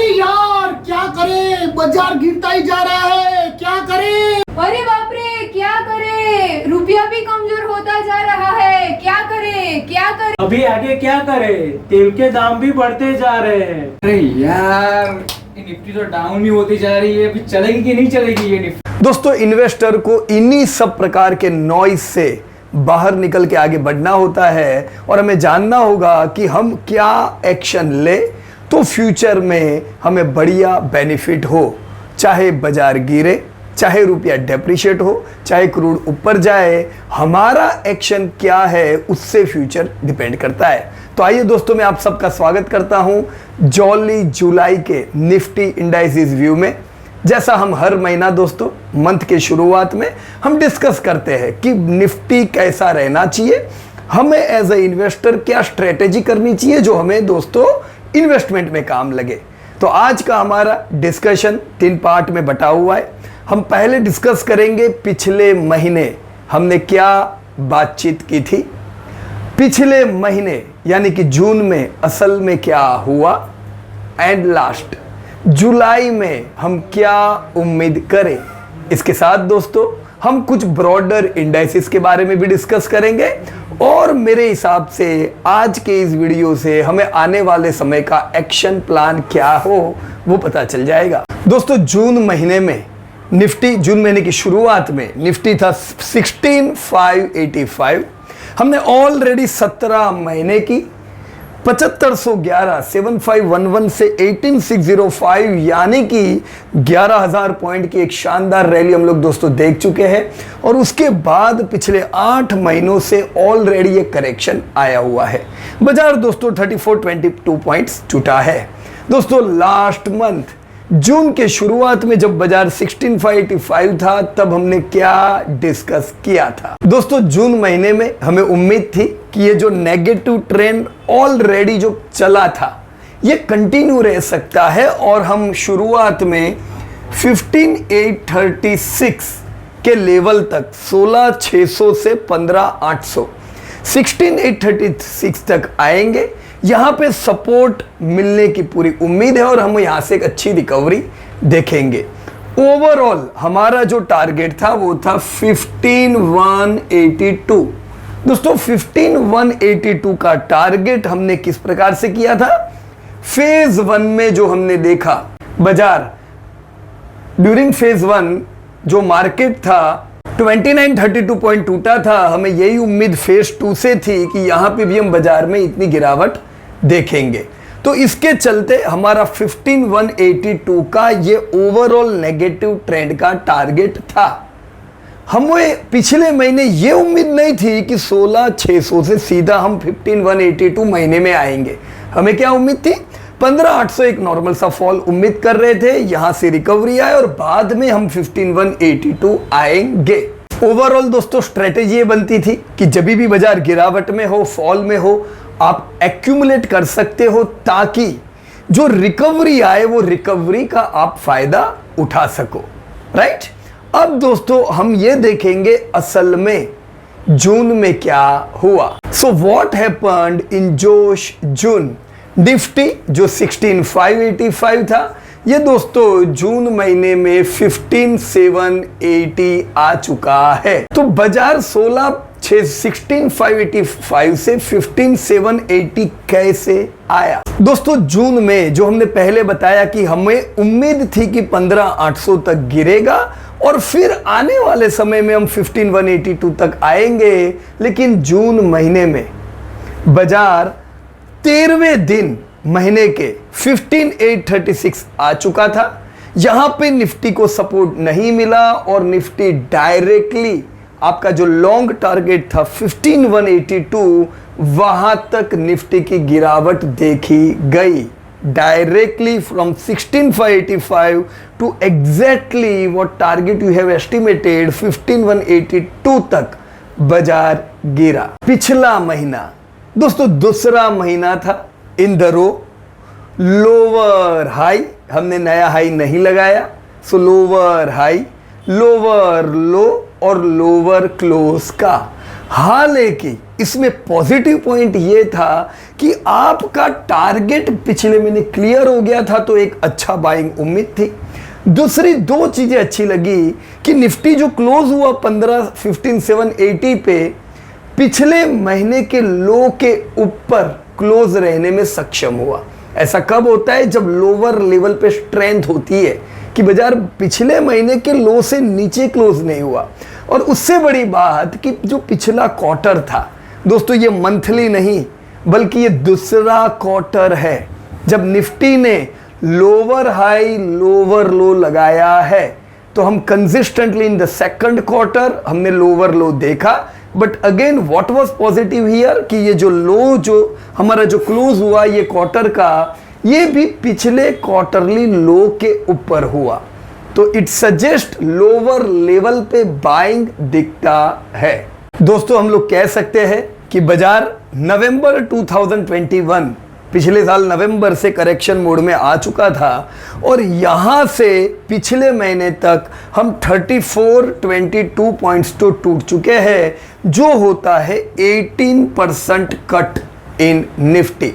अरे यार क्या करें, बाजार गिरता ही जा रहा है, क्या करें। अरे बाप रे, क्या करे, रुपया भी कमजोर होता जा रहा है, क्या करे क्या करे। अभी आगे क्या करे, तेल के दाम भी बढ़ते जा रहे हैं। अरे यार निफ्टी तो डाउन ही होती जा रही है, अभी चलेगी कि नहीं चलेगी ये निफ्टी। दोस्तों, इन्वेस्टर को इन्हीं सब प्रकार के नॉइज से बाहर निकल के आगे बढ़ना होता है और हमें जानना होगा कि हम क्या एक्शन ले तो फ्यूचर में हमें बढ़िया बेनिफिट हो। चाहे बाजार गिरे, चाहे रुपया डेप्रिशिएट हो, चाहे क्रूड ऊपर जाए, हमारा एक्शन क्या है उससे फ्यूचर डिपेंड करता है। तो आइए दोस्तों, मैं आप सबका स्वागत करता हूं जॉली जुलाई के निफ्टी इंडाइसेस व्यू में। जैसा हम हर महीना दोस्तों मंथ के शुरुआत में हम डिस्कस करते हैं कि निफ्टी कैसा रहना चाहिए, हमें एज ए इन्वेस्टर क्या स्ट्रेटेजी करनी चाहिए जो हमें दोस्तों इन्वेस्टमेंट में काम लगे। तो आज का हमारा डिस्कशन 3 पार्ट में बटा हुआ है। हम पहले डिस्कस करेंगे पिछले महीने हमने क्या बातचीत की थी, पिछले महीने यानी कि जून में असल में क्या हुआ, एंड लास्ट जुलाई में हम क्या उम्मीद करें। इसके साथ दोस्तों हम कुछ ब्रॉडर इंडाइसेस के बारे में भी डिस्कस करेंगे और मेरे हिसाब से आज के इस वीडियो से हमें आने वाले समय का एक्शन प्लान क्या हो वो पता चल जाएगा। दोस्तों, जून महीने में निफ्टी, जून महीने की शुरुआत में निफ्टी था 16,585। हमने ऑलरेडी 17 महीने की 7511 7511 से 18605 यानी कि 11,000 पॉइंट की एक शानदार रैली हम लोग दोस्तों देख चुके हैं और उसके बाद पिछले 8 महीनों से ऑलरेडी एक करेक्शन आया हुआ है। बाजार दोस्तों 3422 पॉइंट्स टूटा है। दोस्तों, लास्ट मंथ जून के शुरुआत में जब बाजार 16,585 था तब हमने क्या डिस्कस किया था। दोस्तों, जून महीने में हमें उम्मीद थी कि ये जो नेगेटिव ट्रेंड ऑलरेडी जो चला था ये कंटिन्यू रह सकता है और हम शुरुआत में 15,836 के लेवल तक 16,600 से 15,800 16,836 तक आएंगे। यहाँ पे सपोर्ट मिलने की पूरी उम्मीद है और हम यहाँ से एक अच्छी रिकवरी देखेंगे। ओवरऑल हमारा जो टारगेट था वो था 15,182। दोस्तों, 15,182 का टारगेट हमने किस प्रकार से किया था, फेज 1 में जो हमने देखा बाजार ड्यूरिंग फेज 1 जो मार्केट था 2932 पॉइंट टूटा था, हमें यही उम्मीद फेज 2 से थी कि यहाँ पे भी हम बाजार में इतनी गिरावट देखेंगे। तो इसके चलते हमारा 15,182 का ये ओवरऑल नेगेटिव ट्रेंड का टारगेट था। हमें पिछले महीने ये उम्मीद नहीं थी कि 16,600 से सीधा हम 15,182 महीने में आएंगे। हमें क्या उम्मीद थी, 15,800 एक नॉर्मल सा फॉल उम्मीद कर रहे थे, यहां से रिकवरी आए और बाद में हम 15,182 आएंगे। ओवरऑल दोस्तों स्ट्रेटेजी ये बनती थी कि जब भी बाजार गिरावट में हो, फॉल में हो, आप एक्यूमुलेट कर सकते हो ताकि जो रिकवरी आए वो रिकवरी का आप फायदा उठा सको, राइट। अब दोस्तों हम ये देखेंगे असल में जून में क्या हुआ। सो व्हाट हैपेंड इन जोश जून। निफ्टी जो 16,585 था ये दोस्तों जून महीने में 15,780 आ चुका है। तो बाजार 16,585 से 15,780 कैसे आया। दोस्तों, जून में जो हमने पहले बताया कि हमें उम्मीद थी कि 15,800 तक गिरेगा और फिर आने वाले समय में हम 15,182 तक आएंगे, लेकिन जून महीने में बाजार 13वें दिन महीने के 15,836 आ चुका था। यहां पे निफ्टी को सपोर्ट नहीं मिला और निफ्टी डायरेक्टली आपका जो लॉन्ग टारगेट था 15,182 वहां तक निफ्टी की गिरावट देखी गई। Directly from 16,585 to exactly what target you have estimated 15,182 तक बाजार गिरा। पिछला महीना दोस्तों दूसरा महीना था in the row, lower high, हमने नया हाई नहीं लगाया, so lower high, lower low और लोअर क्लोज का हालांकि इसमें पॉजिटिव पॉइंट ये था कि आपका टारगेट पिछले महीने क्लियर हो गया था, तो एक अच्छा बाइंग उम्मीद थी। दूसरी दो चीजें अच्छी लगी कि निफ्टी जो क्लोज हुआ 15,780 पे पिछले महीने के लो के ऊपर क्लोज रहने में सक्षम हुआ। ऐसा कब होता है? जब लोअर लेवल पे स्ट्रेंथ होती है कि बाजार पिछले महीने के लो से नीचे क्लोज नहीं हुआ। और उससे बड़ी बात कि जो पिछला क्वार्टर था दोस्तों, ये मंथली नहीं बल्कि ये दूसरा क्वार्टर है जब निफ्टी ने लोअर हाई लोअर लो लगाया है। तो हम consistently in the second quarter हमने लोअर लो देखा, but again what was positive here कि ये जो लो जो हमारा जो क्लोज हुआ ये क्वार्टर का, ये भी पिछले क्वार्टरली लो के ऊपर हुआ। तो इट सजेस्ट लोअर लेवल पे बाइंग दिखता है। दोस्तों हम लोग कह सकते हैं कि बाजार नवंबर 2021 पिछले साल नवंबर से करेक्शन मोड में आ चुका था और यहां से पिछले महीने तक हम 3422 पॉइंट्स तो टूट चुके हैं, जो होता है 18% कट इन निफ्टी।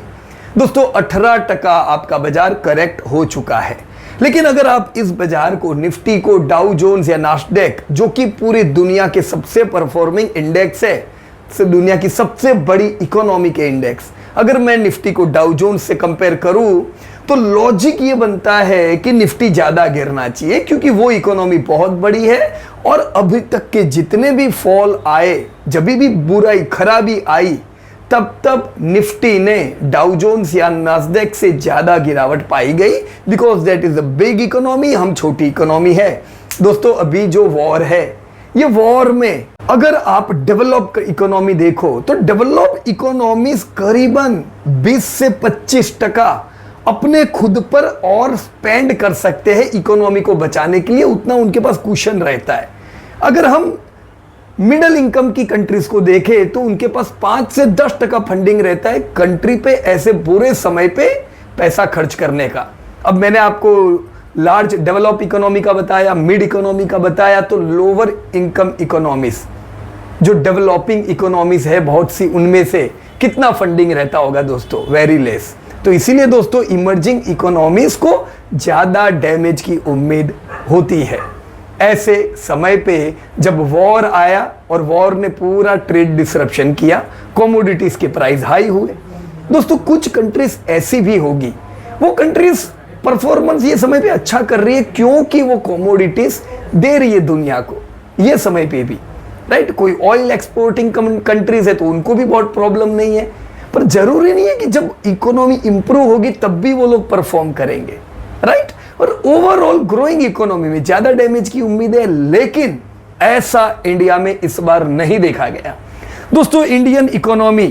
दोस्तों 18% आपका बाजार करेक्ट हो चुका है। लेकिन अगर आप इस बाजार को, निफ्टी को, डाउ जोन्स या नास्डेक जो कि पूरी दुनिया के सबसे परफॉर्मिंग इंडेक्स है, दुनिया की सबसे बड़ी इकोनॉमी के इंडेक्स, अगर मैं निफ्टी को डाउ जोन्स से कंपेयर करूं तो लॉजिक ये बनता है कि निफ्टी ज्यादा गिरना चाहिए क्योंकि वो इकोनॉमी बहुत बड़ी है और अभी तक के जितने भी फॉल आए, जब भी बुराई खराबी आई, तब निफ्टी ने डाउ जोन्स या नास्डेक से ज्यादा गिरावट पाई गई because that is a big economy, हम छोटी इकोनॉमी है। दोस्तों अभी जो वॉर है, ये वॉर में अगर आप डेवलप इकोनॉमी देखो तो डेवलप इकोनॉमीज करीबन 20 से 25% अपने खुद पर और स्पेंड कर सकते हैं इकोनॉमी को बचाने के लिए, उतना उनके पास कुशन रहता है। अगर हम मिडिल इनकम की कंट्रीज को देखें तो उनके पास 5 से 10% फंडिंग रहता है कंट्री पे ऐसे बुरे समय पे पैसा खर्च करने का। अब मैंने आपको लार्ज डेवलप इकोनॉमी का बताया, मिड इकोनॉमी का बताया, तो लोअर इनकम इकोनॉमीज जो डेवलपिंग इकोनॉमीज है बहुत सी, उनमें से कितना फंडिंग रहता होगा दोस्तों? Very less. तो इसीलिए दोस्तों इमर्जिंग इकोनॉमीज को ज्यादा डैमेज की उम्मीद होती है ऐसे समय पे जब वॉर आया और वॉर ने पूरा ट्रेड डिसरप्शन किया, कमोडिटीज के प्राइस हाई हुए। दोस्तों कुछ कंट्रीज ऐसी भी होगी, वो कंट्रीज परफॉर्मेंस ये समय पे अच्छा कर रही है क्योंकि वो कमोडिटीज दे रही है दुनिया को ये समय पे भी, राइट। कोई ऑयल एक्सपोर्टिंग कंट्रीज है तो उनको भी बहुत प्रॉब्लम नहीं है, पर जरूरी नहीं है कि जब इकोनॉमी इंप्रूव होगी तब भी वो लोग परफॉर्म करेंगे, राइट। और ओवरऑल ग्रोइंग इकोनॉमी में ज्यादा डैमेज की उम्मीद है, लेकिन ऐसा इंडिया में इस बार नहीं देखा गया। दोस्तों इंडियन इकोनॉमी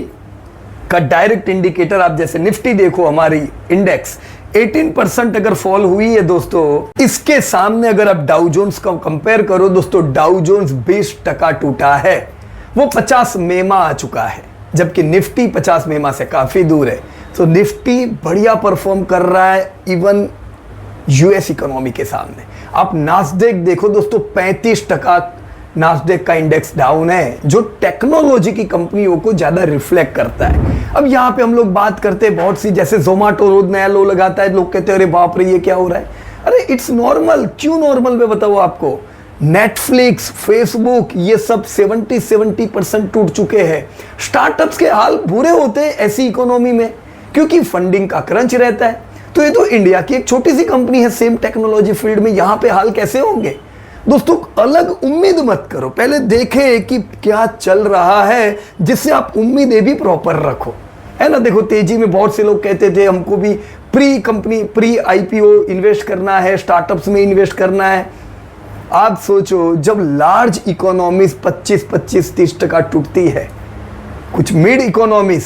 का डायरेक्ट इंडिकेटर आप जैसे निफ्टी देखो, हमारी इंडेक्स 18% अगर फॉल हुई है दोस्तों, इसके सामने अगर आप डाउ जोन्स को कंपेयर करो दोस्तों, डाउ जोन्स 20% टूटा है, वो 50 मेमा आ चुका है, जबकि निफ्टी 50 मेमा से काफी दूर है। तो निफ्टी बढ़िया परफॉर्म कर रहा है इवन यूएस इकोनॉमी के सामने। आप नास्डेक देखो दोस्तों, 35% नास्डेक का इंडेक्स डाउन है, जो टेक्नोलॉजी की कंपनियों को ज्यादा रिफ्लेक्ट करता है। अब यहाँ पे हम लोग बात करते हैं बहुत सी, जैसे जोमेटो रोज नया लो लगाता है, लोग कहते हैं अरे बाप रे ये क्या हो रहा है। अरे इट्स नॉर्मल। क्यों नॉर्मल मैं बताऊँ आपको, नेटफ्लिक्स, फेसबुक, ये सब 70% टूट चुके हैं। स्टार्टअप्स के हाल बुरे होते हैं ऐसी इकोनॉमी में क्योंकि फंडिंग का क्रंच रहता है। तो ये तो इंडिया की एक छोटी सी कंपनी है सेम टेक्नोलॉजी फील्ड में, यहाँ पे हाल कैसे होंगे दोस्तों? अलग उम्मीद मत करो, पहले देखे कि क्या चल रहा है, जिससे आप उम्मीदें भी प्रॉपर रखो, है ना। देखो तेजी में बहुत से लोग कहते थे हमको भी प्री आईपीओ इन्वेस्ट करना है, स्टार्टअप्स में इन्वेस्ट करना है। आप सोचो जब लार्ज इकोनॉमीज 25-30% टूटती है, कुछ मिड इकोनॉमीज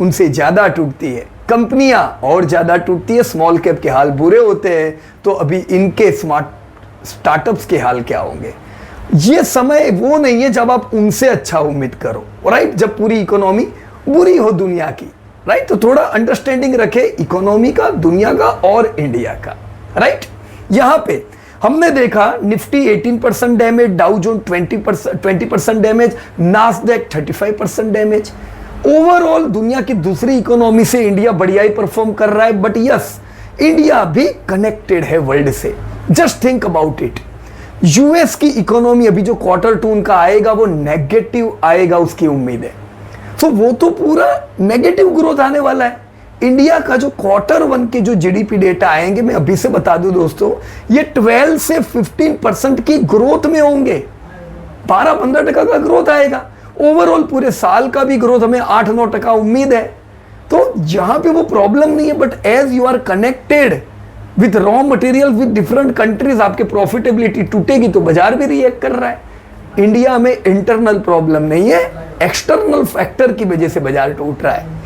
उनसे ज्यादा टूटती है, कंपनियां और ज्यादा टूटती है, स्मॉल कैप के हाल बुरे होते हैं, तो अभी इनके स्टार्टअप्स के हाल क्या होंगे? ये समय वो नहीं है जब आप उनसे अच्छा उम्मीद करो, राइट, जब पूरी इकोनॉमी बुरी हो दुनिया की, राइट। तो थोड़ा अंडरस्टैंडिंग रखे इकोनॉमी का, दुनिया का और इंडिया का, राइट। यहां पे हमने देखा निफ्टी 18% डैमेज, डाउ zone 20% damage, Nasdaq 35% damage. Overall दुनिया की दूसरी इकोनॉमी से इंडिया बढ़िया ही परफॉर्म कर रहा है, बट यस इंडिया भी कनेक्टेड है वर्ल्ड से। Just think about it, US की इकोनॉमी अभी जो Q2 उनका आएगा वो नेगेटिव आएगा, उसकी उम्मीद है। तो वो तो पूरा नेगेटिव ग्रोथ आने वाला है। इंडिया का जो Q1 के जो जीडीपी डेटा आएंगे, मैं अभी से बता दूं दोस्तों, ये 12 से 15% की ग्रोथ में होंगे, 12-15% का ग्रोथ आएगा। ओवरऑल पूरे साल का भी ग्रोथ हमें 8-9% उम्मीद है। तो यहां पे वो प्रॉब्लम नहीं है, but as you are connected with raw material with different countries, आपके प्रॉफिटेबिलिटी टूटेगी तो बाजार भी रिएक्ट कर रहा है। इंडिया में इंटरनल प्रॉब्लम नहीं है, एक्सटर्नल फैक्टर की वजह से बाजार टूट रहा है।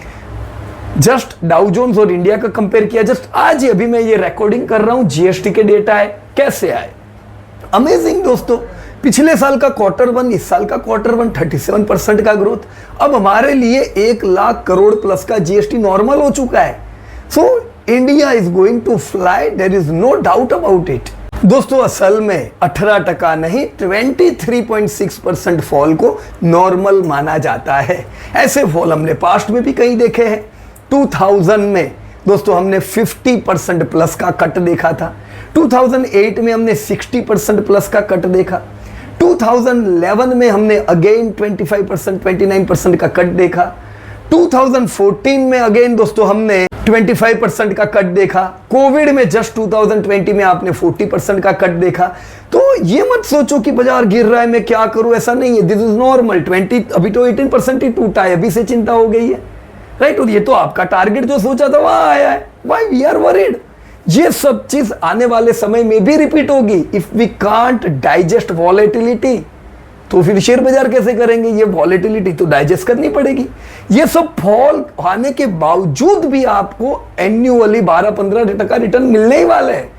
जस्ट डाउ जोन्स और इंडिया का कंपेयर किया, जस्ट आज ही अभी मैं ये रिकॉर्डिंग कर रहा हूं, जीएसटी के डेटा है, कैसे आए, अमेजिंग दोस्तों। पिछले साल का Q1, इस साल का Q1 37% का ग्रोथ। अब हमारे लिए 1 लाख करोड़ प्लस का जीएसटी नॉर्मल हो चुका है। So India is going to fly, there is no doubt about it. दोस्तों असल में 18% नहीं 23.6% फॉल को नॉर्मल माना जाता है। ऐसे फॉल हमने पास्ट में भी कहीं देखे हैं। 2000 में दोस्तों हमने 50% प्लस का कट देखा था, 2008 में हमने 60% प्लस का कट देखा, 2011 में हमने अगेन 25% 29% का कट देखा, 2014 में अगेन दोस्तों हमने 25% का कट देखा, कोविड में जस्ट 2020 में आपने 40% का कट देखा। तो ये मत सोचो कि बाजार गिर रहा है मैं क्या करूं, ऐसा नहीं है, दिस इज नॉर्मल। 20 अभी तो 18% ही टूटा है, अभी से चिंता हो गई है, राइट। और ये तो आपका टारगेट जो सोचा था वहां आया है, व्हाई वी आर वरीड। ये सब चीज आने वाले समय में भी रिपीट होगी। If we can't digest volatility तो फिर शेयर बाजार कैसे करेंगे, ये वॉलेटिलिटी तो डाइजेस्ट करनी पड़ेगी। ये सब फॉल आने के बावजूद भी आपको एन्युअली 12-15% रिटर्न मिलने ही वाले हैं।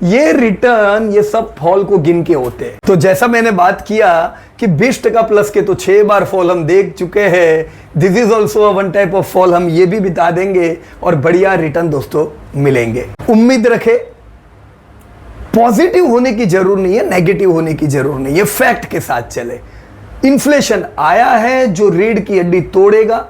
ये रिटर्न ये सब फॉल को गिन के होते हैं। तो जैसा मैंने बात किया कि 20% प्लस के तो 6 बार फॉल हम देख चुके हैं, this is also one type of fall, हम ये भी बिता देंगे और बढ़िया रिटर्न दोस्तों मिलेंगे। उम्मीद रखे, पॉजिटिव होने की जरूर नहीं है, नेगेटिव होने की जरूर नहीं है, फैक्ट के साथ चले। इन्फ्लेशन आया है जो रीढ़ की हड्डी तोड़ेगा,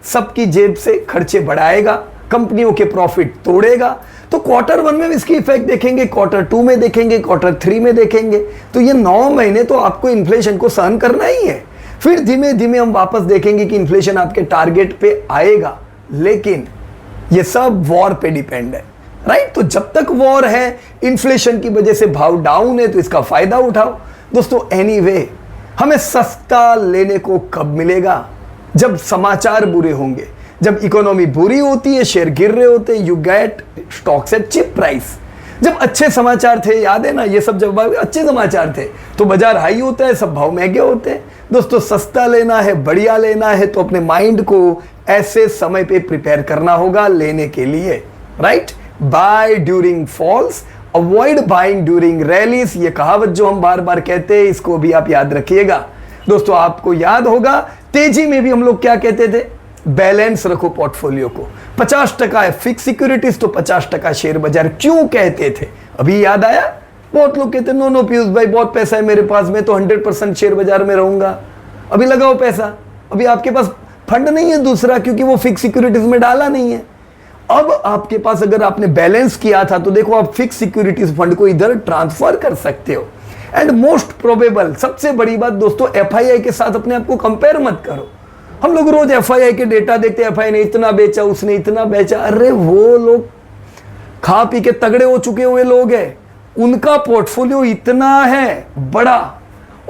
सबकी जेब से खर्चे बढ़ाएगा, कंपनियों के प्रॉफिट तोड़ेगा। तो Q1 में इसकी इफेक्ट देखेंगे, Q2 में देखेंगे, Q3 में देखेंगे। तो ये 9 महीने तो आपको इन्फ्लेशन को सहन करना ही है। फिर धीमे धीमे हम वापस देखेंगे कि इन्फ्लेशन आपके टारगेट पे आएगा, लेकिन ये सब वॉर पे डिपेंड है, राइट। तो जब तक वॉर है, इन्फ्लेशन की वजह से भाव डाउन है, तो इसका फायदा उठाओ दोस्तों। एनीवे हमें सस्ता लेने को कब मिलेगा, जब समाचार बुरे होंगे। जब इकोनॉमी बुरी होती है, शेयर गिर रहे होते हैं, you get stocks at cheap price. जब अच्छे समाचार थे, याद है ना, ये सब जब अच्छे समाचार थे तो बाजार हाई होता है, सब भाव महंगे होते हैं। दोस्तों सस्ता लेना है, बढ़िया लेना है, तो अपने माइंड को ऐसे समय पे प्रिपेयर करना होगा लेने के लिए, right. Buy during falls, avoid buying during rallies, ये कहावत जो हम बार बार कहते हैं, इसको भी आप याद रखिएगा। दोस्तों आपको याद होगा तेजी में भी हम लोग क्या कहते थे, बैलेंस रखो पोर्टफोलियो को। 50% है फिक्स सिक्योरिटीज तो 50% शेयर बाजार, क्यों कहते थे, अभी याद आया। बहुत लोग कहते नो नो पीयूष भाई बहुत पैसा है मेरे पास, मैं तो 100% शेयर बाजार में रहूंगा। अभी लगाओ पैसा, अभी आपके पास फंड नहीं है दूसरा, क्योंकि वो फिक्स सिक्योरिटीज में डाला नहीं है। अब आपके पास अगर आपने बैलेंस किया था तो देखो आप फिक्स सिक्योरिटीज फंड को इधर ट्रांसफर कर सकते हो। एंड मोस्ट प्रोबेबल, सबसे बड़ी बात दोस्तों, एफआईआई के साथ अपने आप को कंपेयर मत करो। हम लोग रोज एफआईआई के डेटा देखते हैं, एफआईआई ने इतना बेचा, उसने इतना बेचा। अरे वो लोग खा पी के तगड़े हो चुके हुए लोग हैं, उनका पोर्टफोलियो इतना है बड़ा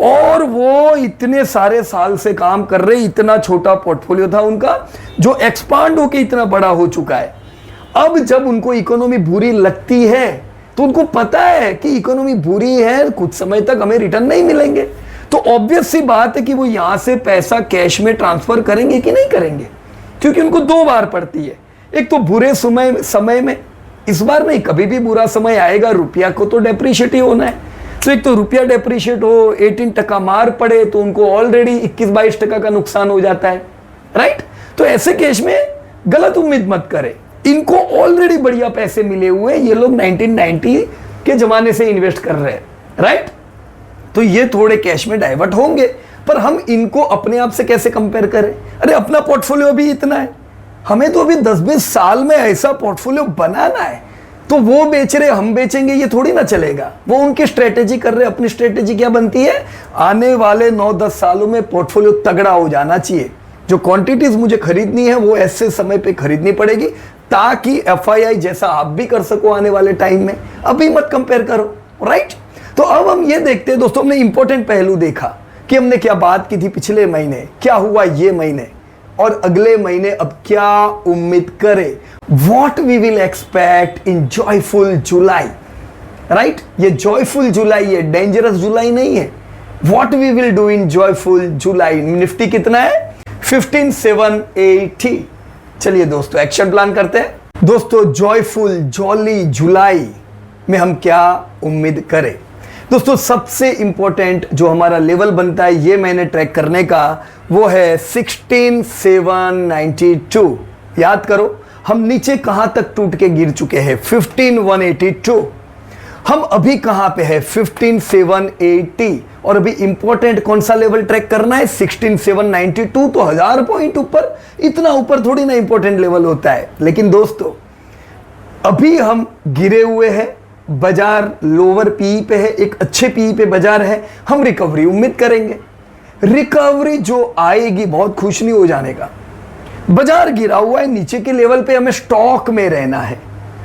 और वो इतने सारे साल से काम कर रहे, इतना छोटा पोर्टफोलियो था उनका जो एक्सपांड होके इतना बड़ा हो चुका है। अब जब उनको इकोनॉमी बुरी लगती है तो उनको पता है कि इकोनॉमी बुरी है, कुछ समय तक हमें रिटर्न नहीं मिलेंगे, तो ऑब्वियस सी बात है कि वो यहां से पैसा कैश में ट्रांसफर करेंगे कि नहीं करेंगे, क्योंकि उनको 2 बार पड़ती है। एक तो बुरे समय में, इस बार नहीं, कभी भी बुरा समय आएगा, रुपया को तो डेप्रिशिएट ही होना है। तो एक तो रुपया डेप्रिशिएट हो, 18% मार पड़े तो उनको ऑलरेडी 21-22% का नुकसान हो जाता है, राइट। तो ऐसे केस में गलत उम्मीद मत करें। इनको ऑलरेडी बढ़िया पैसे मिले हुए, ये लोग 1990 के जमाने से इन्वेस्ट कर रहे हैं, राइट? तो ये थोड़े कैश में डाइवर्ट होंगे, पर हम इनको अपने आप से कैसे कंपेयर करें? अरे अपना पोर्टफोलियो अभी इतना है, हमें तो अभी 10-20 साल में ऐसा पोर्टफोलियो बनाना है, तो वो बेच रहे हम बेचेंगे, ये थोड़ी ना चलेगा। वो उनकी स्ट्रेटेजी कर रहे, अपनी स्ट्रेटेजी क्या बनती है? आने वाले 9-10 सालों में पोर्टफोलियो तगड़ा हो जाना चाहिए। जो क्वांटिटीज मुझे खरीदनी है वो ऐसे समय पे खरीदनी पड़ेगी ताकि एफआईआई जैसा आप भी कर सको आने वाले टाइम में। अभी मत कंपेयर करो, राइट? तो अब हम ये देखते हैं दोस्तों, हमने इंपॉर्टेंट पहलू देखा कि हमने क्या बात की थी पिछले महीने, क्या हुआ ये महीने, और अगले महीने अब क्या उम्मीद करें। What we will expect in joyful July, right? ये जॉयफुल जुलाई है, डेंजरस जुलाई नहीं है। What we will do in joyful July. Nifty कितना है? 15,780। चलिए दोस्तों एक्शन प्लान करते हैं। दोस्तों जॉयफुल जॉली जुलाई में हम क्या उम्मीद करें? दोस्तों सबसे इंपॉर्टेंट जो हमारा लेवल बनता है ये मैंने ट्रैक करने का, वो है 16,792। याद करो हम नीचे कहां तक टूट के गिर चुके हैं, 15,182। हम अभी कहां पे है? 15,780। और अभी इंपॉर्टेंट कौन सा लेवल ट्रैक करना है? 16,792। तो 1000 पॉइंट ऊपर, इतना ऊपर थोड़ी ना इंपॉर्टेंट लेवल होता है। लेकिन दोस्तों अभी हम गिरे हुए हैं, बाजार लोअर पीई पे है, एक अच्छे पीई पे बाजार है, हम रिकवरी उम्मीद करेंगे। रिकवरी जो आएगी, बहुत खुश नहीं हो जाने का। बाजार गिरा हुआ है नीचे के लेवल पे, हमें स्टॉक में रहना है,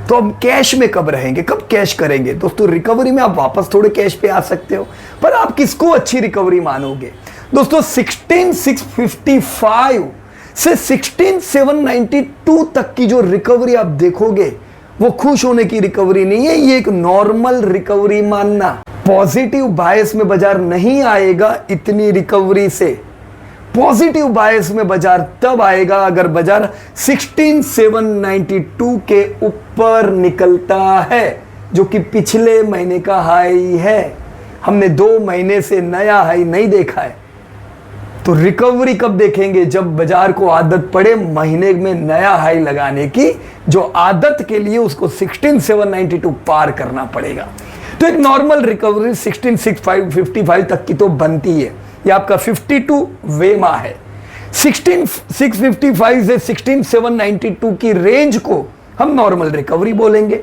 तो अब कैश में कब रहेंगे, कब कैश करेंगे? दोस्तों रिकवरी में आप वापस थोड़े कैश पे आ सकते हो, पर आप किसको अच्छी रिकवरी मानोगे? दोस्तों 16,655 से 16,792 तक की जो रिकवरी आप देखोगे वो खुश होने की रिकवरी नहीं है, ये एक नॉर्मल रिकवरी मानना। पॉजिटिव बायस में बाजार नहीं आएगा इतनी रिकवरी से। पॉजिटिव बायस में बाजार तब आएगा अगर बाजार 16,792 के ऊपर निकलता है, जो कि पिछले महीने का हाई है। हमने 2 महीने से नया हाई नहीं देखा है। तो रिकवरी कब देखेंगे? जब बाजार को आदत पड़े महीने में नया हाई लगाने की, जो आदत के लिए उसको 16,792 पार करना पड़ेगा। तो एक नॉर्मल रिकवरी 16,655 तक की तो बनती है। ये आपका 52 वेमा है। 16,655 से 16,792 की रेंज को हम नॉर्मल रिकवरी बोलेंगे।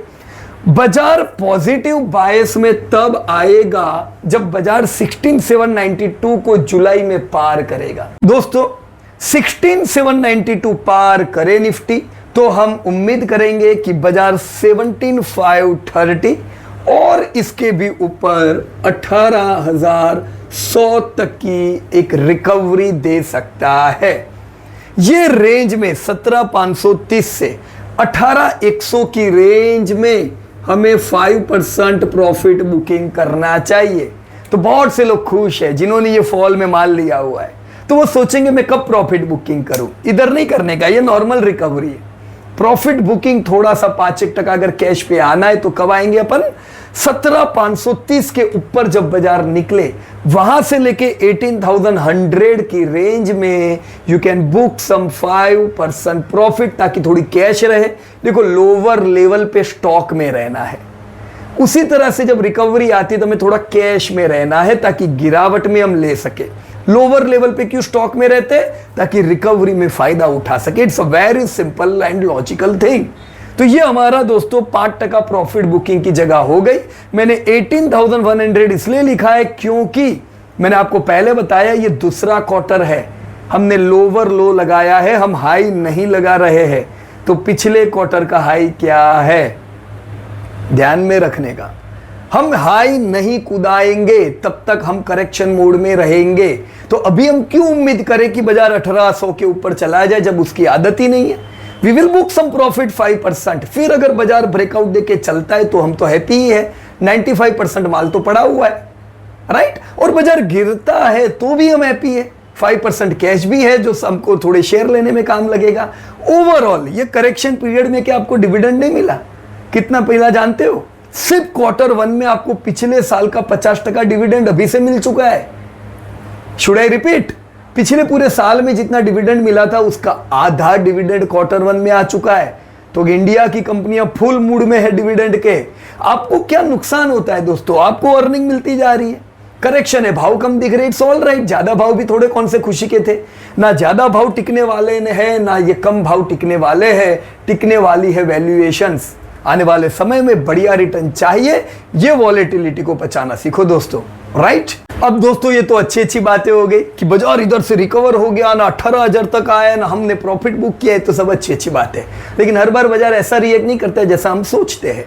बाजार पॉजिटिव बायस में तब आएगा जब बाजार 16,792 को जुलाई में पार करेगा। दोस्तों 16,792 पार करे निफ्टी तो हम उम्मीद करेंगे कि बाजार 17,530 और इसके भी ऊपर 18,100 तक की एक रिकवरी दे सकता है। ये रेंज में 17,530 से 18,100 की रेंज में हमें 5% प्रॉफिट बुकिंग करना चाहिए। तो बहुत से लोग खुश हैं जिन्होंने ये फॉल में माल लिया हुआ है, तो वो सोचेंगे मैं कब प्रॉफिट बुकिंग करूं। इधर नहीं करने का, ये नॉर्मल रिकवरी है। प्रॉफिट बुकिंग थोड़ा सा 5% अगर कैश पे आना है तो कब आएंगे अपन? 17,530 के ऊपर जब बाजार निकले, वहां से लेके 18,100 की रेंज में you can book some 5% profit, ताकि थोड़ी कैश रहे। देखो लोअर लेवल पे स्टॉक में रहना है, उसी तरह से जब रिकवरी आती है तो हमें थोड़ा कैश में रहना है ताकि गिरावट में हम ले सके। लोअर लेवल पे क्यों स्टॉक में रहते? ताकि रिकवरी में फायदा उठा सके। It's a very simple and logical thing. तो ये हमारा दोस्तों 5% प्रॉफिट बुकिंग की जगह हो गई। मैंने 18,100 इसलिए लिखा है क्योंकि मैंने आपको पहले बताया ये दूसरा क्वार्टर है, हमने लोअर लो लगाया है, हम हाई नहीं लगा रहे हैं। तो पिछले क्वार्टर का हाई क्या है ध्यान में रखने का। हम हाई नहीं कुदाएंगे तब तक हम करेक्शन मोड में रहेंगे। तो अभी हम क्यों उम्मीद करें कि बाजार 1800 के ऊपर चला जाए जब उसकी आदत ही नहीं है। We will book some profit 5%। फिर अगर बाजार ब्रेकआउट देके चलता है तो हम तो हैप्पी ही है, 95% माल तो पड़ा हुआ है, राइट। और बाजार गिरता है तो भी हम हैप्पी है, 5% कैश भी है जो हमको थोड़े शेयर लेने में काम लगेगा। ओवरऑल ये करेक्शन पीरियड में क्या आपको डिविडेंड नहीं मिला? कितना पहला जानते हो? सिर्फ Q1 में आपको पिछले साल का 50% डिविडेंड अभी से मिल चुका है। Should I repeat? पिछले पूरे साल में जितना डिविडेंड मिला था उसका आधा डिविडेंड Q1 में आ चुका है। तो इंडिया की कंपनियां फुल मूड में है डिविडेंड के। आपको क्या नुकसान होता है दोस्तों? आपको अर्निंग मिलती जा रही है, करेक्शन है, भाव कम दिख रहे, इट्स ऑल राइट। ज्यादा भाव भी थोड़े कौन से खुशी के थे, ना ज्यादा भाव टिकने वाले हैं ना ये कम भाव टिकने वाले हैं, टिकने वाली है वैल्यूएशंस। आने वाले समय में बढ़िया रिटर्न चाहिए, ये वॉलेटिलिटी को बचाना सीखो दोस्तों, राइट। अब दोस्तों ये तो अच्छी अच्छी बातें हो गई कि बाजार इधर से रिकवर हो गया ना, 18,000 तक आया ना, हमने प्रॉफिट बुक किया है, तो सब अच्छी अच्छी बात है। लेकिन हर बार बाजार ऐसा रिएक्ट नहीं करता है जैसा हम सोचते हैं।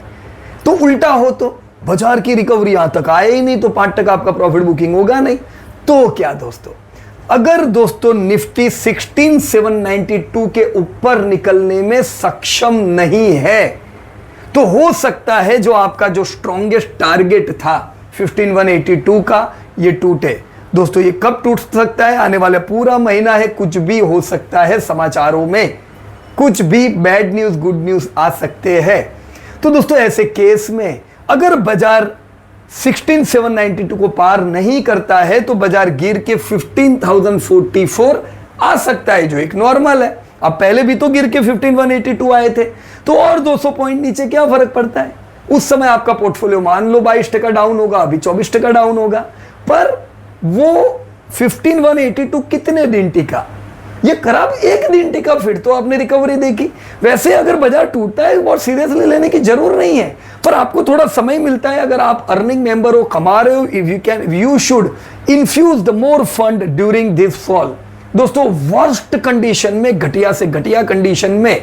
तो उल्टा हो तो बाजार की रिकवरी यहां तक आए ही नहीं तो 5% आपका प्रॉफिट बुकिंग होगा नहीं। तो क्या दोस्तों, अगर दोस्तों निफ्टी 16,792 के ऊपर निकलने में सक्षम नहीं है तो हो सकता है जो आपका जो स्ट्रॉन्गेस्ट टारगेट था 15,182 का, ये टूटे। दोस्तों ये कब टूट सकता है? आने वाला पूरा महीना है, कुछ भी हो सकता है, समाचारों में कुछ भी बैड न्यूज गुड न्यूज आ सकते हैं। तो दोस्तों ऐसे केस में अगर बाजार 16,792 को पार नहीं करता है तो बाजार गिर के 15,044 आ सकता है, जो एक नॉर्मल है। अब पहले भी तो गिर के 15,182 आए थे, तो और 200 पॉइंट नीचे क्या फर्क पड़ता है? उस समय आपका पोर्टफोलियो मान लो 22% डाउन होगा, अभी 24% डाउन होगा, पर वो 15,182 कितने दिन टिका? ये खराब एक दिन टिका, फिर तो आपने रिकवरी देखी। वैसे अगर बाजार टूटता है बहुत सीरियसली लेने की जरूर नहीं है, पर आपको थोड़ा समय मिलता है। अगर आप अर्निंग मेंबर हो, कमा रहे हो, you should infuse the more fund during this fall. दोस्तों वर्स्ट कंडीशन में, घटिया से घटिया कंडीशन में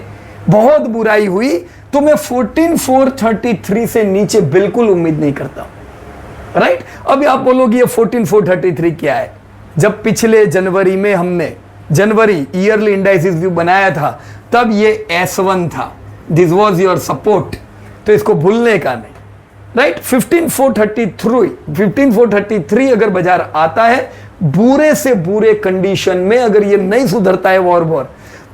बहुत बुराई हुई तो मैं 14,433 से नीचे बिल्कुल उम्मीद नहीं करता, राइट। अभी आप बोलोगे ये 14,433 क्या है? जब पिछले जनवरी में हमने जनवरी ईयरली इंडाइसिस व्यू बनाया था तब ये S1 था, दिस वाज योर सपोर्ट, तो इसको भूलने का नहीं, राइट। 15,433 अगर बाजार आता है बुरे से बुरे कंडीशन में, अगर ये नहीं सुधरता है वॉर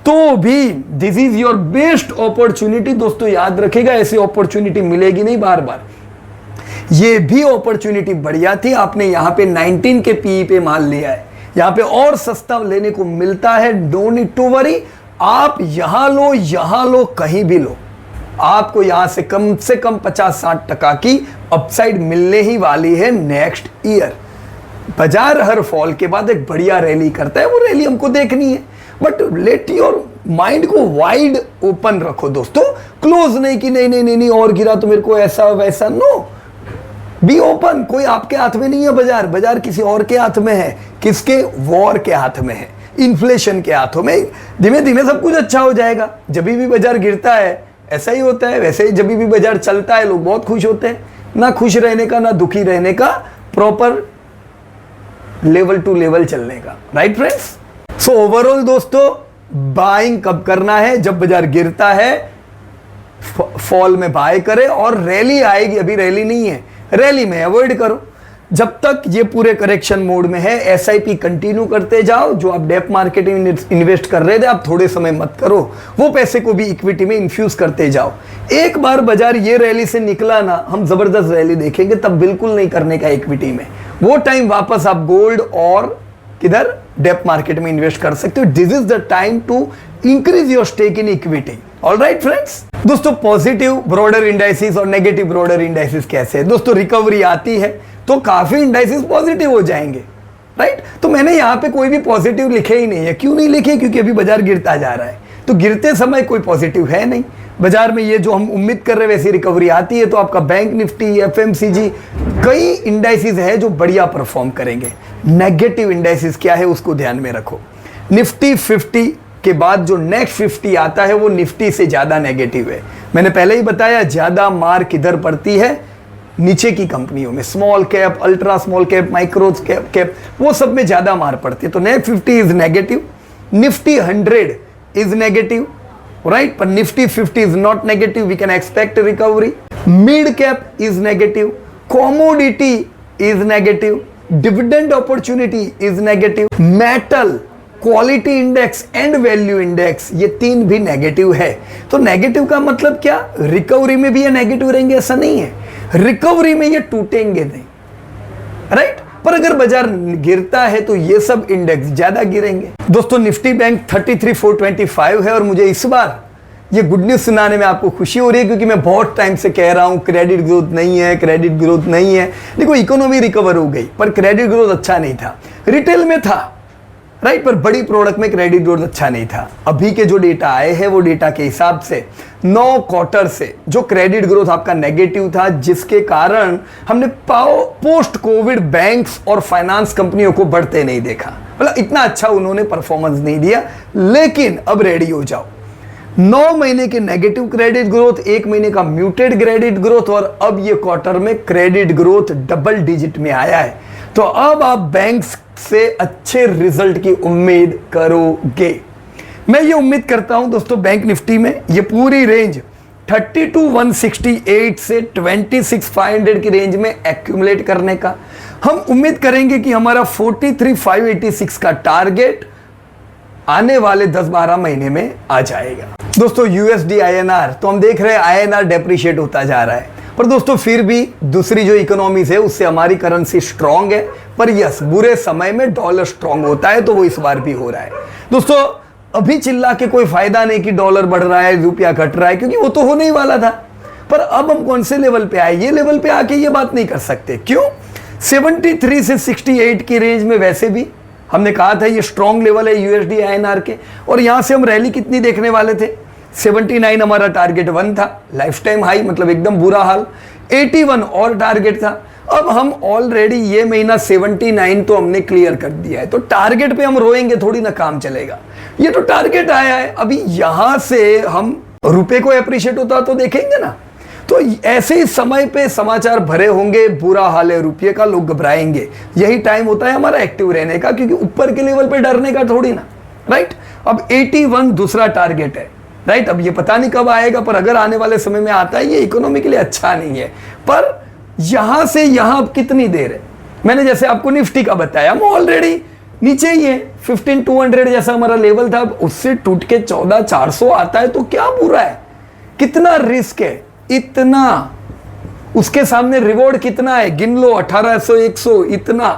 तो भी this is your best opportunity. दोस्तों याद रखेगा, ऐसी अपॉर्चुनिटी मिलेगी नहीं बार बार। ये भी अपॉर्चुनिटी बढ़िया थी, आपने यहां पे 19 के पीई पे माल लिया है, यहां पे और सस्ता लेने को मिलता है। डोंट नीड टू वरी, आप यहां लो कहीं भी लो, आपको यहां से कम 50-60% की अपसाइड मिलने ही वाली है नेक्स्ट ईयर। बाजार हर फॉल के बाद एक बढ़िया रैली करता है, वो रैली हमको देखनी है, बट लेट योर माइंड को वाइड ओपन रखो दोस्तों। क्लोज नहीं कि नहीं और गिरा तो मेरे को ऐसा वैसा, नो, बी ओपन। कोई आपके हाथ में नहीं है बाजार, बाजार किसी और के हाथ में है। किसके? वॉर के हाथ में है, इन्फ्लेशन के हाथों में। धीमे धीमे सब कुछ अच्छा हो जाएगा। जब भी बाजार गिरता है ऐसा ही होता है, वैसे ही जब भी बाजार चलता है लोग बहुत खुश होते हैं। ना खुश रहने का ना दुखी रहने का, प्रॉपर लेवल टू लेवल चलने का, राइट फ्रेंड्स। सो ओवरऑल दोस्तों बाइंग कब करना है? जब बाजार गिरता है, फॉल में बाय करे, और रैली आएगी, अभी रैली नहीं है, रैली में अवॉइड करो। जब तक ये पूरे करेक्शन मोड में है एसआईपी कंटिन्यू करते जाओ। जो आप डेप मार्केट में इन्वेस्ट कर रहे थे आप थोड़े समय मत करो, वो पैसे को भी इक्विटी में इन्फ्यूज करते जाओ। एक बार बाजार ये रैली से निकला ना, हम जबरदस्त रैली देखेंगे, तब बिल्कुल नहीं करने का इक्विटी में। वो टाइम वापस आप गोल्ड और किधर डेप मार्केट में इन्वेस्ट कर सकते हो। This is the time to increase your stake in equity. Alright friends. दोस्तों पॉजिटिव ब्रॉडर इंडाइसिस और नेगेटिव ब्रॉडर इंडाइसिस कैसे है? दोस्तों रिकवरी आती है तो काफी इंडाइसिस पॉजिटिव हो जाएंगे, राइट। तो मैंने यहाँ पे कोई भी पॉजिटिव लिखे ही नहीं है। क्यों नहीं लिखे? क्योंकि अभी बाजार गिरता जा रहा है, तो गिरते समय कोई पॉजिटिव है नहीं बाजार में। ये जो हम उम्मीद कर रहे हैं वैसी रिकवरी आती है तो आपका बैंक निफ्टी, एफएमसीजी, कई इंडाइसिस है जो बढ़िया परफॉर्म करेंगे। नेगेटिव इंडाइसिस क्या है उसको ध्यान में रखो। निफ्टी 50 के बाद जो नेक्स्ट 50 आता है वो निफ्टी से ज्यादा नेगेटिव है। मैंने पहले ही बताया ज्यादा मार किधर पड़ती है, नीचे की कंपनियों में, small cap, ultra small cap, micro cap, वो सब में ज्यादा मार पड़ती है। तो next 50 is negative, Nifty 100 is negative, right, पर Nifty 50 is not negative, we can expect recovery. Mid cap is negative, commodity is negative, dividend opportunity is negative, metal, quality index and value index, ये तीन भी negative है। तो negative का मतलब क्या? Recovery में भी ये नेगेटिव रहेंगे ऐसा नहीं है, रिकवरी में ये टूटेंगे नहीं, राइट। पर अगर बाजार गिरता है तो ये सब इंडेक्स ज्यादा गिरेंगे। दोस्तों निफ्टी बैंक 33,425 है और मुझे इस बार ये गुड न्यूज़ सुनाने में आपको खुशी हो रही है, क्योंकि मैं बहुत टाइम से कह रहा हूँ क्रेडिट ग्रोथ नहीं है, क्रेडिट ग्रोथ नहीं है। देखो इकोनॉमी रिकवर हो गई पर क्रेडिट ग्रोथ अच्छा नहीं था। रिटेल में था राइट, पर बड़ी प्रोडक्ट में क्रेडिट ग्रोथ अच्छा नहीं था। अभी के जो डेटा आए हैं वो डेटा के हिसाब से 9 क्वार्टर से जो क्रेडिट ग्रोथ आपका नेगेटिव था, जिसके कारण हमने पोस्ट कोविड बैंक्स और फाइनेंस कंपनियों को बढ़ते नहीं देखा। मतलब इतना अच्छा उन्होंने परफॉर्मेंस नहीं दिया। लेकिन अब रेडी हो जाओ, 9 महीने के नेगेटिव क्रेडिट ग्रोथ, 1 महीने का म्यूटेड क्रेडिट ग्रोथ, और अब ये क्वार्टर में क्रेडिट ग्रोथ डबल डिजिट में आया है। तो अब आप बैंक्स से अच्छे रिजल्ट की उम्मीद करोगे। मैं ये उम्मीद करता हूं दोस्तों, बैंक निफ्टी में ये पूरी रेंज 32,168 से 26,500 की रेंज में एक्यूमुलेट करने का हम उम्मीद करेंगे कि हमारा 43,586 का टारगेट आने वाले 10-12 महीने में आ जाएगा। दोस्तों यूएसडी आईएनआर तो हम देख रहे हैं आईएनआर डेप्रिशिएट होता जा रहा है, पर दोस्तों फिर भी दूसरी जो इकोनॉमीज है उससे हमारी करेंसी स्ट्रांग है। पर यस, बुरे समय में डॉलर स्ट्रांग होता है, तो वो इस बार भी हो रहा है। दोस्तों अभी चिल्ला के कोई फायदा नहीं कि डॉलर बढ़ रहा है, रुपया घट रहा है, क्योंकि वो तो होने ही वाला था। पर अब हम कौन से लेवल पे आए, ये लेवल पे आके ये बात नहीं कर सकते। क्यों? 73 से 68 की रेंज में वैसे भी हमने कहा था ये स्ट्रांग लेवल है यूएसडी आईएनआर के, और यहां से हम रैली कितनी देखने वाले थे? 79 हमारा टारगेट 1 था, लाइफ टाइम हाई, मतलब एकदम बुरा हाल। 81 और टारगेट था। अब हम ऑलरेडी ये महीना 79 तो हमने क्लियर कर दिया है, तो टारगेट पे हम रोएंगे थोड़ी ना, काम चलेगा। ये तो टारगेट आया है, अभी यहां से हम रुपए को एप्रिशिएट होता तो देखेंगे ना। तो ऐसे ही समय पे समाचार भरे होंगे, बुरा हाल है रुपये का, लोग घबराएंगे। यही टाइम होता है हमारा एक्टिव रहने का, क्योंकि ऊपर के लेवल पे डरने का थोड़ी ना, राइट। अब 81 दूसरा टारगेट है, राइट। अब ये पता नहीं कब आएगा, पर अगर आने वाले समय में आता है, ये इकोनॉमी के लिए अच्छा नहीं है। पर यहां से यहां अब कितनी देर है? मैंने जैसे आपको निफ्टी का बताया, हम ऑलरेडी नीचे ही है, 15,200 जैसा हमारा लेवल था, उससे टूट के 14,400 आता है, तो क्या बुरा है? कितना रिस्क है? इतना। उसके सामने रिवॉर्ड कितना है? गिन लो, 1800, 100, इतना।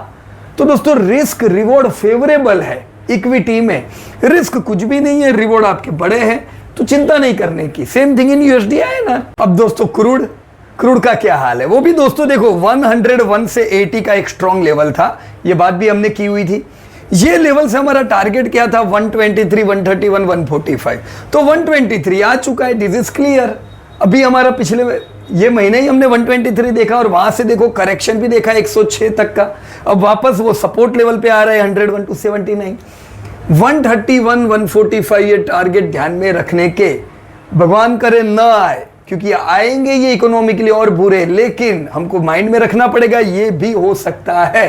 तो दोस्तों रिस्क रिवॉर्ड फेवरेबल है इक्विटी में, रिस्क कुछ भी नहीं है, रिवॉर्ड आपके बड़े हैं, तो चिंता नहीं करने की। सेम थिंग इन यूएसडी है ना। अब दोस्तों क्रूड का क्या हाल है? वो भी दोस्तों देखो 101 से 80 का एक स्ट्रॉन्ग लेवल था, ये बात भी हमने की हुई थी। ये लेवल से हमारा टारगेट क्या था? 123, 131, 145। तो 123 आ चुका है, दिस इज क्लियर। अभी हमारा पिछले ये महीने ही हमने 123 देखा, और वहां से देखो करेक्शन भी देखा 106 तक का। अब वापस वो सपोर्ट लेवल पे आ रहा है 101 to 79, 131, 145 ये टारगेट ध्यान में रखने के। भगवान करे न आए, क्योंकि आएंगे ये इकोनॉमी के लिए और बुरे, लेकिन हमको माइंड में रखना पड़ेगा ये भी हो सकता है,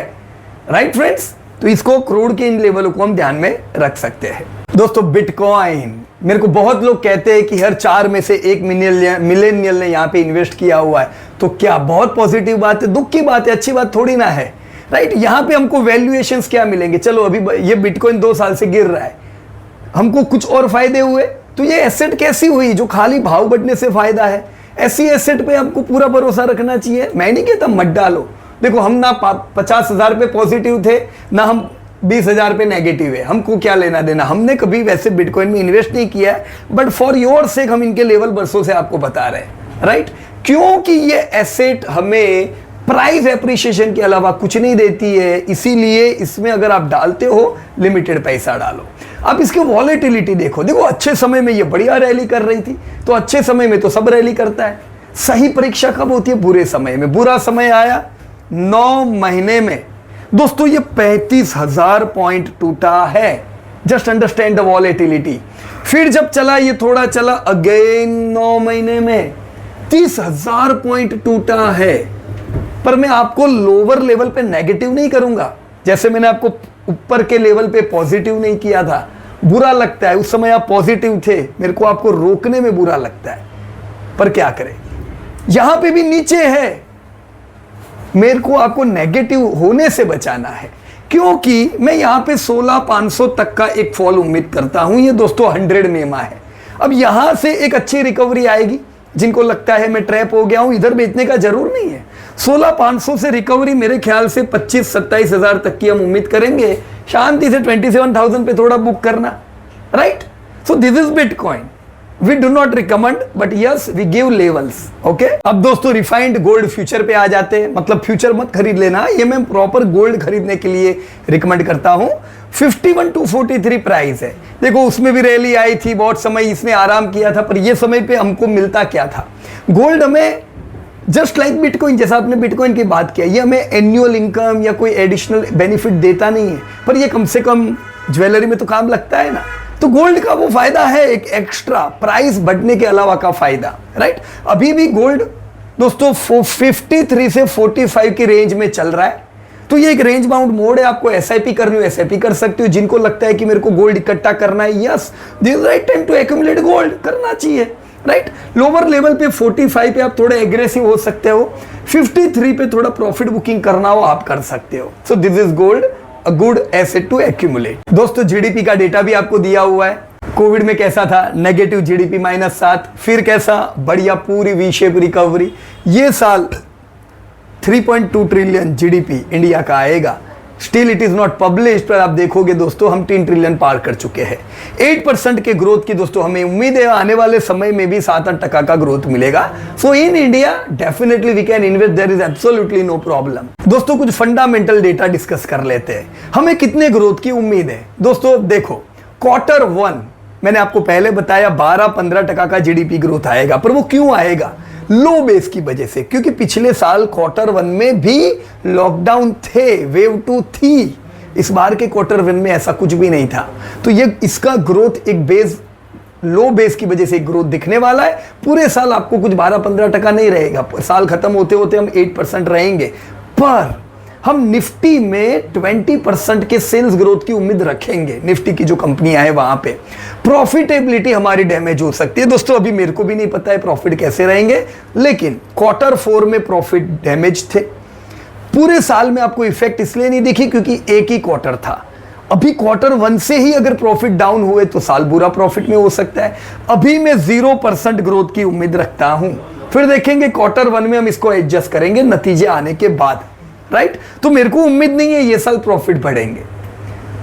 राइट फ्रेंड्स। तो इसको क्रूड के इन लेवलों को हम ध्यान में रख सकते हैं। दोस्तों बिटकॉइन, मेरे को बहुत लोग कहते हैं कि हर 4 में से 1 मिलेनियल ने यहाँ पे इन्वेस्ट किया हुआ है, तो क्या बहुत पॉजिटिव बात है? दुख की बात है, अच्छी बात थोड़ी ना है, राइट। यहाँ पे हमको वैल्यूएशंस क्या मिलेंगे? चलो अभी ये बिटकॉइन 2 साल से गिर रहा है, हमको कुछ और फायदे हुए, तो ये एसेट कैसी हुई जो खाली भाव बढ़ने से फायदा है? ऐसी एसेट पे आपको पूरा भरोसा रखना चाहिए। मैं नहीं कहता मत डालो, देखो हम ना 50,000 पे पॉजिटिव थे, ना हम 20,000 पे नेगेटिव है, हमको क्या लेना देना। हमने कभी वैसे बिटकॉइन में इन्वेस्ट नहीं किया है, बट फॉर योर सेक हम इनके लेवल बरसों से आपको बता रहे हैं, राइट। क्योंकि ये एसेट हमें प्राइस एप्रिशिएशन के अलावा कुछ नहीं देती है, इसीलिए इसमें अगर आप डालते हो लिमिटेड पैसा डालो। आप इसके वॉलेटिलिटी देखो, अच्छे समय में ये बढ़िया रैली कर रही थी, तो अच्छे समय में तो सब रैली करता है। सही परीक्षा कब होती है? बुरे समय में। बुरा समय आया 9 महीने में दोस्तों ये 35,000 पॉइंट टूटा है। Just understand the volatility. फिर जब चला, ये थोड़ा चला, अगेन 9 महीने में 30,000 पॉइंट टूटा है। पर मैं आपको लोअर लेवल पे नेगेटिव नहीं करूंगा, जैसे मैंने आपको ऊपर के लेवल पे पॉजिटिव नहीं किया था। बुरा लगता है, उस समय आप पॉजिटिव थे, मेरे को आपको रोकने में बुरा लगता है, पर क्या करें, यहां पे भी नीचे है, मेरे को आपको नेगेटिव होने से बचाना है, क्योंकि मैं यहां पे 16,500 तक का एक फॉल उम्मीद करता हूं। ये दोस्तों 100 मेमा है। अब यहां से एक अच्छी रिकवरी आएगी। जिनको लगता है मैं ट्रैप हो गया हूं, इधर बेचने का जरूर नहीं है। 16,500 से रिकवरी मेरे ख्याल से 25-27 हजार तक की हम उम्मीद करेंगे। शांति से 27,000 पे थोड़ा बुक करना, right. So this is bitcoin. We do not recommend but yes we give levels. Okay, अब दोस्तों रिफाइंड गोल्ड फ्यूचर पे आ जाते हैं। मतलब फ्यूचर मत खरीद लेना, ये मैं प्रॉपर गोल्ड खरीदने के लिए रिकमेंड करता हूं। 51 to 43 प्राइस है। देखो उसमें भी रैली आई थी, बहुत समय इसने आराम किया था, पर ये समय पे हमको मिलता क्या था? गोल्ड हमें जस्ट लाइक बिटकॉइन, जैसा आपने बिटकॉइन की बात किया, ये हमें एनुअल इनकम या कोई एडिशनल बेनिफिट देता नहीं है, पर ये कम से कम ज्वेलरी में तो काम लगता है ना। तो गोल्ड का वो फायदा है, एक एक्स्ट्रा प्राइस बढ़ने के अलावा का फायदा, राइट। अभी भी गोल्ड दोस्तों 53 से 45 की रेंज में चल रहा है। तो ये एक रेंज बाउंड मोड है। आपको एसआईपी करनी हो एसआईपी कर सकते हो। जिनको लगता है कि मेरे को गोल्ड इकट्ठा करना है, yes this is right time to accumulate gold, करना चाहिए, राइट। लोअर लेवल पे 45 पे आप थोड़े एग्रेसिव हो सकते हो, 53 पे थोड़ा प्रॉफिट बुकिंग करना हो आप कर सकते हो। So this is gold a good asset to accumulate. दोस्तों जीडीपी का डेटा भी आपको दिया हुआ है। कोविड में कैसा था? नेगेटिव जीडीपी -7, फिर कैसा? बढ़िया पूरी वी शेप रिकवरी। ये साल 3.2 ट्रिलियन जीडीपी इंडिया का आएगा। Still it is not published, पर आप देखोगे दोस्तों हम 3 ट्रिलियन पार कर चुके हैं। 8% के ग्रोथ की दोस्तों हमें उम्मीद है, आने वाले समय में भी 7-8% का ग्रोथ मिलेगा। So in India definitely we can invest, there is absolutely no problem. दोस्तों कुछ फंडामेंटल डेटा डिस्कस कर लेते हैं। हमें कितने ग्रोथ की उम्मीद है? दोस्तों देखो Q1 मैंने आपको पहले बताया 12-15% का जीडीपी ग्रोथ आएगा, पर वो क्यों आएगा? लो बेस की वजह से, क्योंकि पिछले साल Q1 में भी लॉकडाउन थे, वेव 2 थी। इस बार के Q1 में ऐसा कुछ भी नहीं था। तो ये इसका ग्रोथ एक बेस, लो बेस की वजह से एक ग्रोथ दिखने वाला है। पूरे साल आपको कुछ 12-15% नहीं रहेगा, साल खत्म होते होते हम 8% रहेंगे। पर हम निफ्टी में 20% के सेल्स ग्रोथ की उम्मीद रखेंगे। निफ्टी की जो कंपनियां हैं वहां पे प्रॉफिटेबिलिटी हमारी डैमेज हो सकती है। दोस्तों अभी मेरे को भी नहीं पता है प्रॉफिट कैसे रहेंगे, लेकिन Q4 में प्रॉफिट डैमेज थे। पूरे साल में आपको इफेक्ट इसलिए नहीं दिखी क्योंकि एक ही क्वार्टर था। अभी Q1 से ही अगर प्रॉफिट डाउन हुए तो साल बुरा प्रॉफिट में हो सकता है। अभी मैं 0% ग्रोथ की उम्मीद रखता हूं, फिर देखेंगे Q1 में हम इसको एडजस्ट करेंगे नतीजे आने के बाद, राइट। तो मेरे को उम्मीद नहीं है ये साल प्रॉफिट बढ़ेंगे।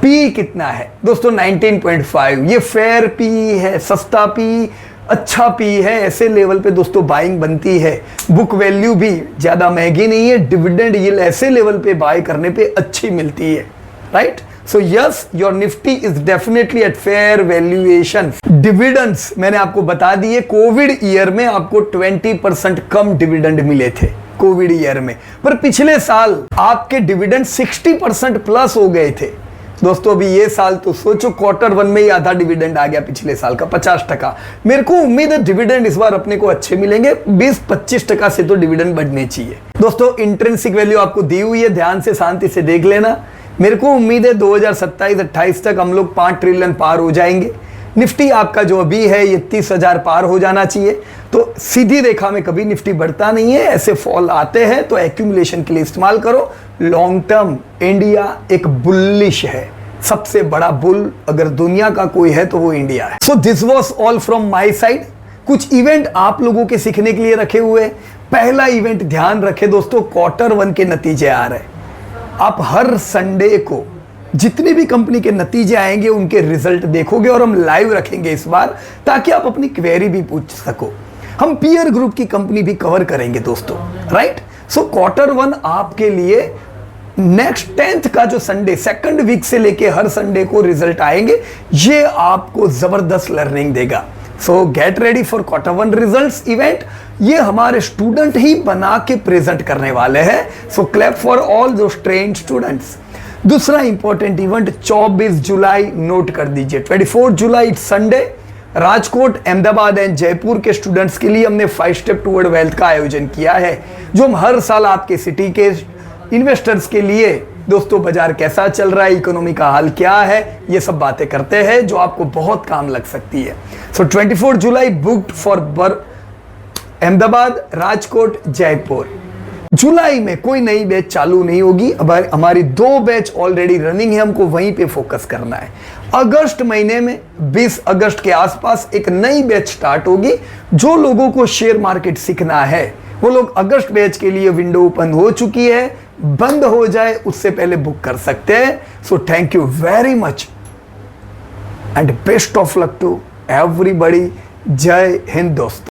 पी कितना है दोस्तों? 19.5। ये फेयर पी है, सस्ता पी, अच्छा पी है। ऐसे लेवल पे दोस्तों बाइंग बनती है। बुक वैल्यू भी ज्यादा महंगी नहीं है। डिविडेंड यील्ड ऐसे लेवल पे बाय करने पे अच्छी मिलती है, right. So yes your Nifty is definitely at fair valuation. Dividends मैंने आपको बता दिए, कोविड ईयर में आपको 20% कम डिविडेंड मिले थे कोविड ईयर में, पर पिछले साल आपके डिविडेंड 60% प्लस हो गए थे। दोस्तों अभी ये साल तो सोचो Q1 में ही आधा डिविडेंड आ गया पिछले साल का, 50%। मेरे को उम्मीद है डिविडेंड इस बार अपने को अच्छे मिलेंगे, 20-25% से तो डिविडेंड बढ़ने चाहिए। दोस्तों इंट्रिंसिक वैल्यू आपको दी हुई है, ध्यान से शांति से देख लेना। मेरे को उम्मीद है 2027-28 तक हम लोग 5 ट्रिलियन पार हो जाएंगे। निफ्टी आपका जो अभी है ये 30,000 पार हो जाना चाहिए। तो सीधी रेखा में कभी निफ्टी बढ़ता नहीं है, ऐसे फॉल आते हैं, तो एक्यूमुलेशन के लिए इस्तेमाल करो। लॉन्ग टर्म इंडिया एक बुलिश है, सबसे बड़ा बुल अगर दुनिया का कोई है तो वो इंडिया है। So this was all from my side. कुछ इवेंट आप लोगों के सीखने के लिए रखे हुए। पहला इवेंट ध्यान रखे दोस्तों, Q1 के नतीजे आ रहे हैं। आप हर संडे को जितनी भी कंपनी के नतीजे आएंगे उनके रिजल्ट देखोगे, और हम लाइव रखेंगे इस बार, ताकि आप अपनी क्वेरी भी पूछ सको। हम पीयर ग्रुप की कंपनी भी कवर करेंगे दोस्तों, राइट। सो Q1 आपके लिए नेक्स्ट 10th का जो संडे, सेकंड वीक से लेके हर संडे को रिजल्ट आएंगे। ये आपको जबरदस्त लर्निंग देगा। सो get ready for Q1 results event. ये हमारे स्टूडेंट ही बना के प्रेजेंट करने वाले हैं। So clap for all those trained students. दूसरा इंपॉर्टेंट इवेंट 24 जुलाई नोट कर दीजिए, 24 जुलाई it's Sunday. Rajkot, Ahmedabad and Jaipur के स्टूडेंट्स के लिए हमने 5 स्टेप टुवर्ड वेल्थ का आयोजन किया है, जो हम हर साल आपके सिटी के इन्वेस्टर्स के लिए दोस्तों बाजार कैसा चल रहा है, इकोनॉमी का हाल क्या है, ये सब बातें करते हैं जो आपको बहुत काम लग सकती है। सो 24 जुलाई बुक्ड फॉर अहमदाबाद, राजकोट, जयपुर। जुलाई में कोई नई बैच चालू नहीं होगी। अब हमारी 2 बैच ऑलरेडी रनिंग है, हमको वहीं पे फोकस करना है। अगस्त महीने में 20 अगस्त के आसपास एक नई बैच स्टार्ट होगी। जो लोगों को शेयर मार्केट सीखना है वो लोग अगस्त बैच के लिए विंडो ओपन हो चुकी है, बंद हो जाए उससे पहले बुक कर सकते हैं। So thank you very much and best of luck to everybody. जय हिंद दोस्तों।